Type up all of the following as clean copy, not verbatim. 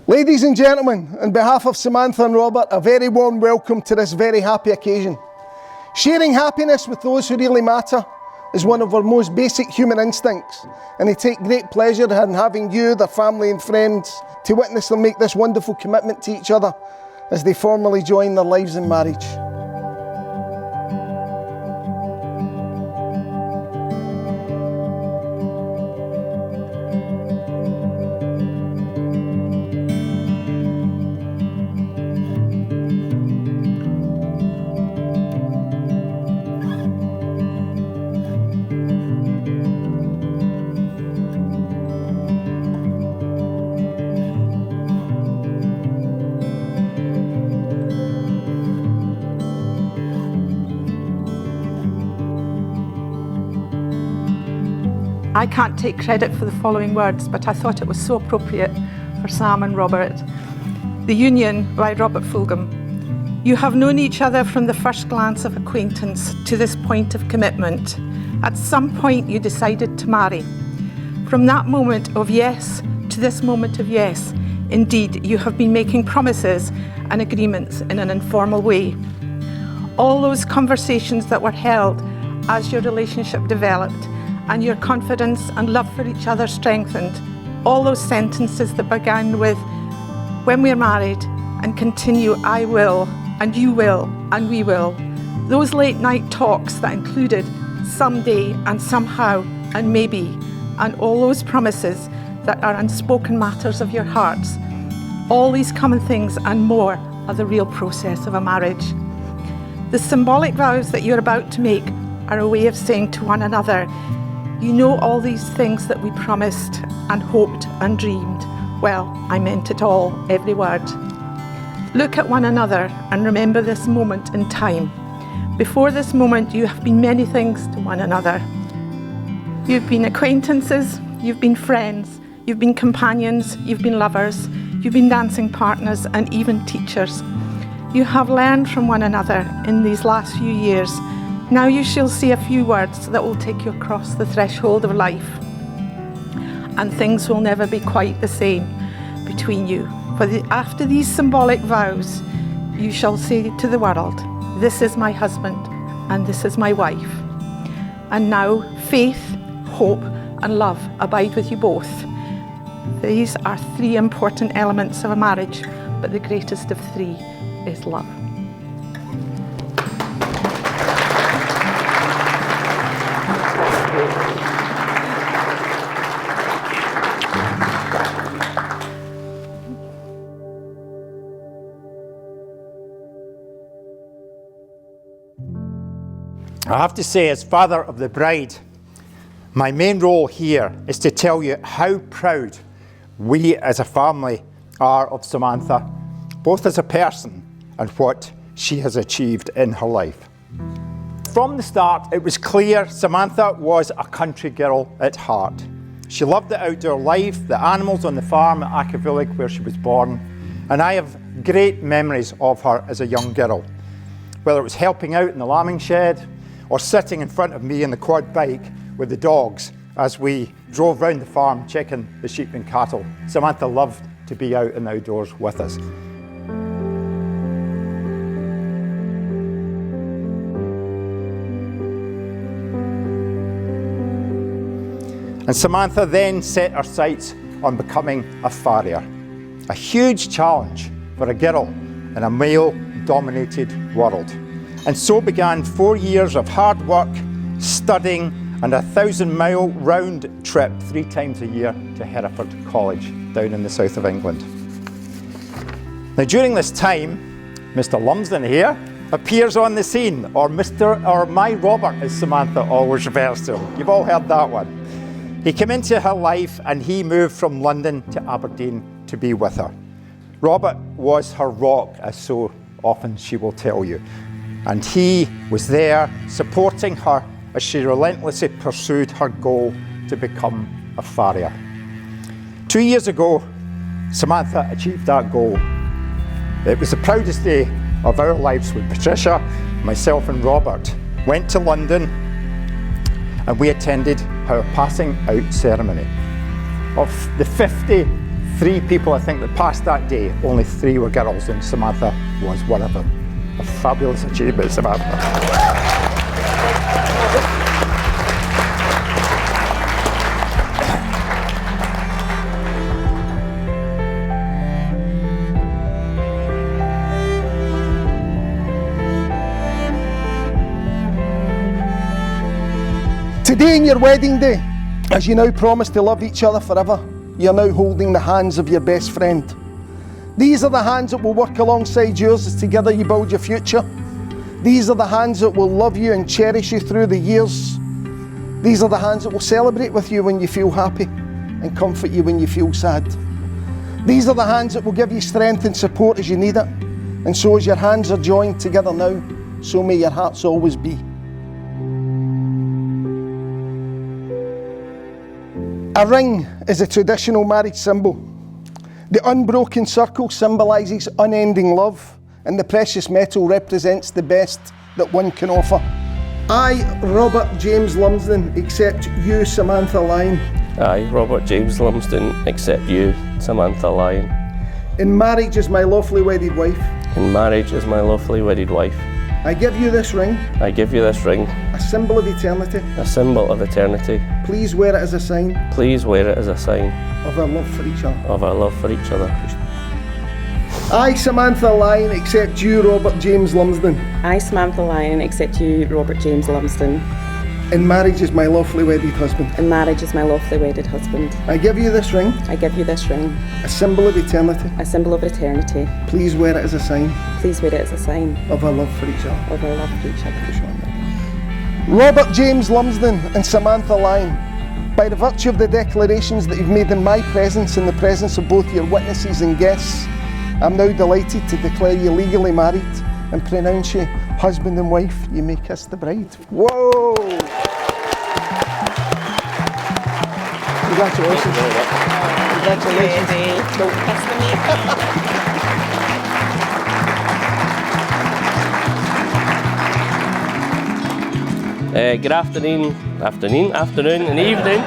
Ladies and gentlemen, on behalf of Samantha and Robert, a very warm welcome to this very happy occasion. Sharing happiness with those who really matter is one of our most basic human instincts, and they take great pleasure in having you, their family and friends, to witness them make this wonderful commitment to each other as they formally join their lives in marriage. I can't take credit for the following words, but I thought it was so appropriate for Sam and Robert. The Union by Robert Fulgham. You have known each other from the first glance of acquaintance to this point of commitment. At some point you decided to marry. From that moment of yes to this moment of yes, indeed, you have been making promises and agreements in an informal way. All those conversations that were held as your relationship developed and your confidence and love for each other strengthened, all those sentences that began with, when we're married, and continue, I will, and you will, and we will. Those late night talks that included someday and somehow and maybe, and all those promises that are unspoken matters of your hearts. All these common things and more are the real process of a marriage. The symbolic vows that you're about to make are a way of saying to one another, you know all these things that we promised and hoped and dreamed. Well, I meant it all, every word. Look at one another and remember this moment in time. Before this moment, you have been many things to one another. You've been acquaintances, you've been friends, you've been companions, you've been lovers, you've been dancing partners and even teachers. You have learned from one another in these last few years. Now you shall see a few words that will take you across the threshold of life. And things will never be quite the same between you. For after these symbolic vows, you shall say to the world, this is my husband and this is my wife. And now faith, hope and love abide with you both. These are three important elements of a marriage, but the greatest of three is love. I have to say, as father of the bride, my main role here is to tell you how proud we as a family are of Samantha, both as a person and what she has achieved in her life. From the start, it was clear Samantha was a country girl at heart. She loved the outdoor life, the animals on the farm at Achavillig where she was born, and I have great memories of her as a young girl. Whether it was helping out in the lambing shed, or sitting in front of me in the quad bike with the dogs as we drove round the farm checking the sheep and cattle. Samantha loved to be out in the outdoors with us. And Samantha then set her sights on becoming a farrier. A huge challenge for a girl in a male-dominated world. And so began 4 years of hard work, studying, and a 1,000-mile round trip 3 times a year to Hereford College down in the south of England. Now during this time, Mr. Lumsden here appears on the scene, or my Robert, as Samantha always refers to him. You've all heard that one. He came into her life and he moved from London to Aberdeen to be with her. Robert was her rock, as so often she will tell you. And he was there supporting her as she relentlessly pursued her goal to become a farrier. 2 years ago, Samantha achieved that goal. It was the proudest day of our lives when Patricia, myself and Robert went to London and we attended her passing out ceremony of the 50 3 people, I think, that passed that day, only 3 were girls, and Samantha was one of them. A fabulous achievement, Samantha. Today in your wedding day, as you now promise to love each other forever, you're now holding the hands of your best friend. These are the hands that will work alongside yours as together you build your future. These are the hands that will love you and cherish you through the years. These are the hands that will celebrate with you when you feel happy and comfort you when you feel sad. These are the hands that will give you strength and support as you need it. And so as your hands are joined together now, so may your hearts always be. A ring is a traditional marriage symbol. The unbroken circle symbolises unending love, and the precious metal represents the best that one can offer. I, Robert James Lumsden, accept you, Samantha Lyon. I, Robert James Lumsden, accept you, Samantha Lyon. In marriage as my lawfully wedded wife. In marriage as my lawfully wedded wife. I give you this ring. I give you this ring. A symbol of eternity. A symbol of eternity. Please wear it as a sign. Please wear it as a sign. Of our love for each other. Of our love for each other. I, Samantha Lyon, accept you, Robert James Lumsden. I, Samantha Lyon, accept you, Robert James Lumsden. In marriage as my lawfully wedded husband. In marriage as my lawfully wedded husband. I give you this ring. I give you this ring. A symbol of eternity. A symbol of eternity. Please wear it as a sign. Please wear it as a sign. Of our love for each other. Of our love for each other. Robert James Lumsden and Samantha Lyon, by the virtue of the declarations that you've made in my presence and the presence of both your witnesses and guests, I'm now delighted to declare you legally married and pronounce you husband and wife. You may kiss the bride. Whoa! Congratulations. Congratulations. Don't kiss the makeup. Good afternoon and evening,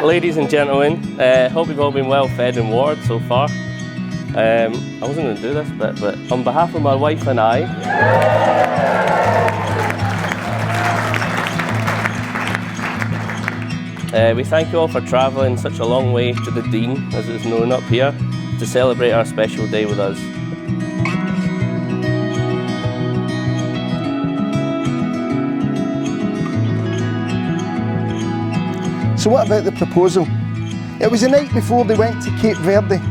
ladies and gentlemen. Hope you've all been well fed and watered so far. I wasn't going to do this bit, but on behalf of my wife and I, we thank you all for travelling such a long way to the Dean, as it's known up here, to celebrate our special day with us. So what about the proposal? It was the night before they went to Cape Verde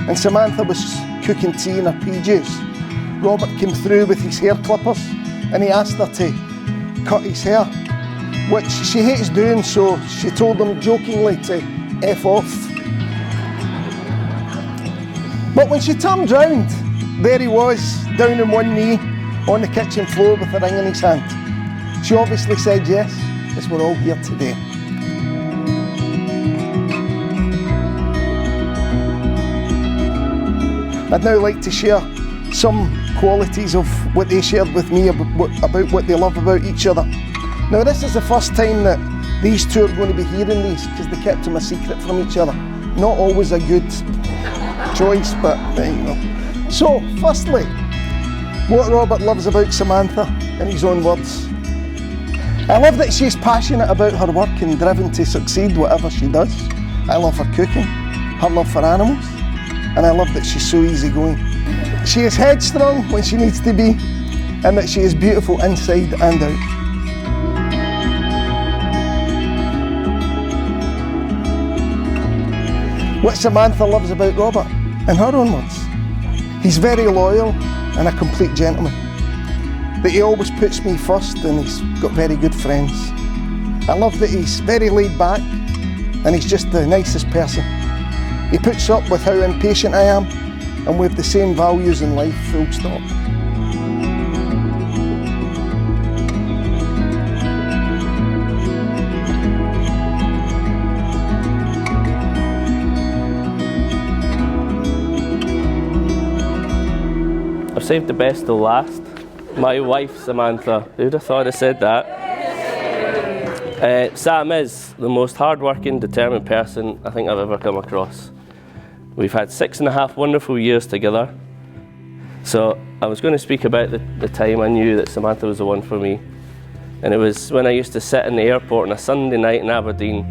and Samantha was cooking tea in her PJs. Robert came through with his hair clippers and he asked her to cut his hair, which she hates doing, so she told him jokingly to F off. But when she turned round, there he was, down on one knee on the kitchen floor with a ring in his hand. She obviously said yes, as we're all here today. I'd now like to share some qualities of what they shared with me about what they love about each other. Now this is the first time that these two are going to be hearing these because they kept them a secret from each other. Not always a good choice, but there you go. So, firstly, what Robert loves about Samantha in his own words. I love that she's passionate about her work and driven to succeed whatever she does. I love her cooking, her love for animals, and I love that she's so easygoing. She is headstrong when she needs to be, and that she is beautiful inside and out. What Samantha loves about Robert, in her own words, he's very loyal and a complete gentleman. That he always puts me first and he's got very good friends. I love that he's very laid back and he's just the nicest person. He puts up with how impatient I am, and we have the same values in life, full stop. I've saved the best till last. My wife, Samantha. Who'd have thought I said that? Sam is the most hard-working, determined person I think I've ever come across. We've had 6.5 wonderful years together. So I was going to speak about the time I knew that Samantha was the one for me. And it was when I used to sit in the airport on a Sunday night in Aberdeen,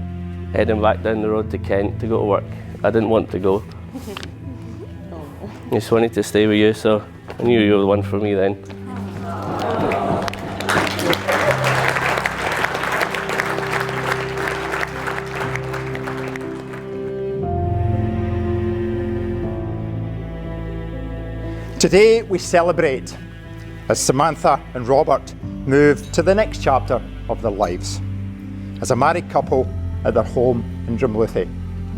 heading back down the road to Kent to go to work. I didn't want to go. I just wanted to stay with you, so I knew you were the one for me then. Today we celebrate as Samantha and Robert move to the next chapter of their lives as a married couple at their home in Drumluthi.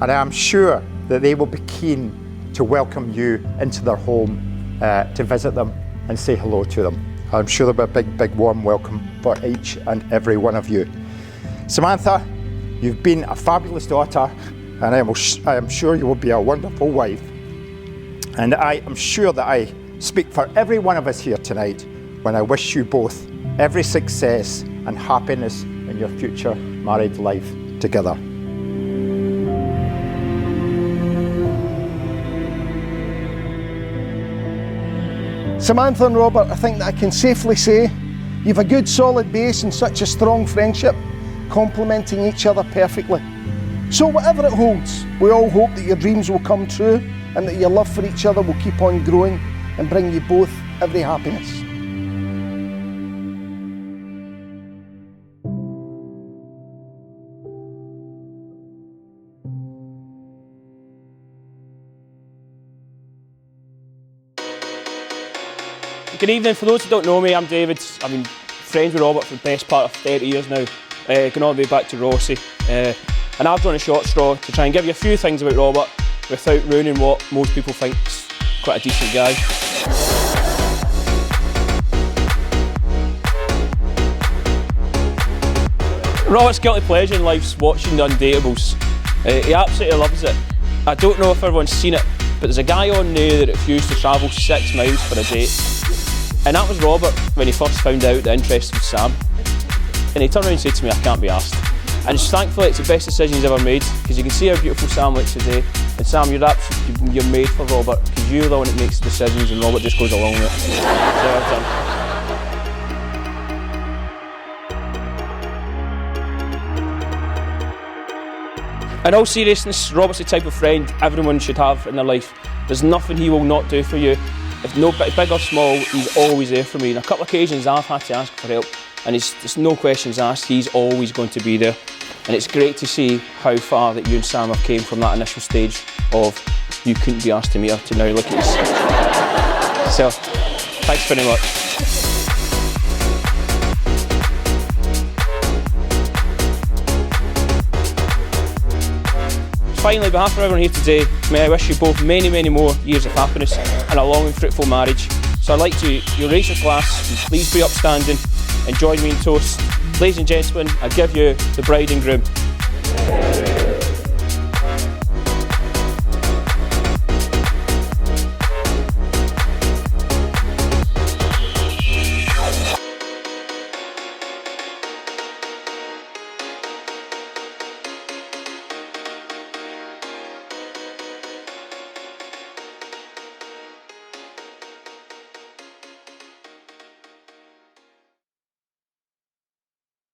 And I am sure that they will be keen to welcome you into their home to visit them and say hello to them. I'm sure there'll be a big warm welcome for each and every one of you. Samantha, you've been a fabulous daughter, and I am sure you will be a wonderful wife. And I am sure that I speak for every one of us here tonight when I wish you both every success and happiness in your future married life together. Samantha and Robert, I think that I can safely say you've a good solid base and such a strong friendship, complementing each other perfectly. So whatever it holds, we all hope that your dreams will come true and that your love for each other will keep on growing and bring you both every happiness. Good evening. For those who don't know me, I'm David. I've been friends with Robert for the best part of 30 years now, going all the way back to Rossi. And I've drawn a short straw to try and give you a few things about Robert without ruining what most people think's quite a decent guy. Robert's guilty pleasure in life's watching the Undateables. He absolutely loves it. I don't know if everyone's seen it, but there's a guy on there that refused to travel 6 miles for a date. And that was Robert when he first found out the interest of Sam. And he turned around and said to me, I can't be arsed. And thankfully it's the best decision he's ever made, because you can see how beautiful Sam looks today. And Sam, you're made for Robert, because you're the one that makes the decisions and Robert just goes along with it. So well done. In all seriousness, Robert's the type of friend everyone should have in their life. There's nothing he will not do for you. If no big or small, he's always there for me. On a couple of occasions I've had to ask for help, and there's no questions asked, he's always going to be there. And it's great to see how far that you and Sam have came from that initial stage of you couldn't be asked to meet her to now look at us. So, thanks very much. Finally, on behalf of everyone here today, may I wish you both many, many more years of happiness and a long and fruitful marriage. So I'd like you raise your glass and please be upstanding and join me in toast. Ladies and gentlemen, I give you the bride and groom.